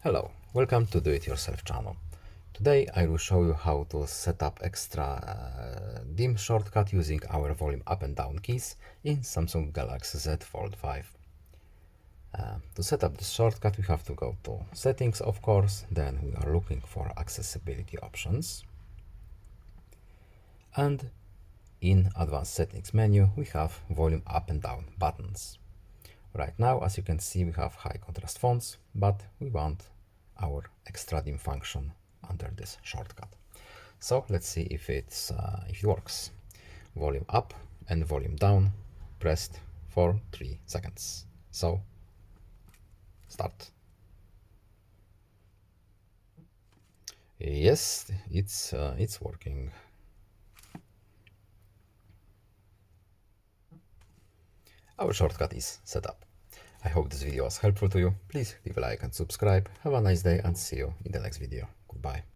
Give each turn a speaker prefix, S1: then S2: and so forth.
S1: Hello, welcome to Do It Yourself channel. Today I will show you how to set up extra dim shortcut using our volume up and down keys in Samsung Galaxy Z Fold5. To set up this shortcut we have to go to settings, of course, then we are looking for accessibility options, and in advanced settings menu we have volume up and down buttons. Right now, as you can see, we have high contrast fonts, but we want our extra dim function under this shortcut. So let's see if it works. Volume up and volume down pressed for 3 seconds. So start. Yes, it's working. Our shortcut is set up. I hope this video was helpful to you. Please leave a like and subscribe. Have a nice day and see you in the next video. Goodbye.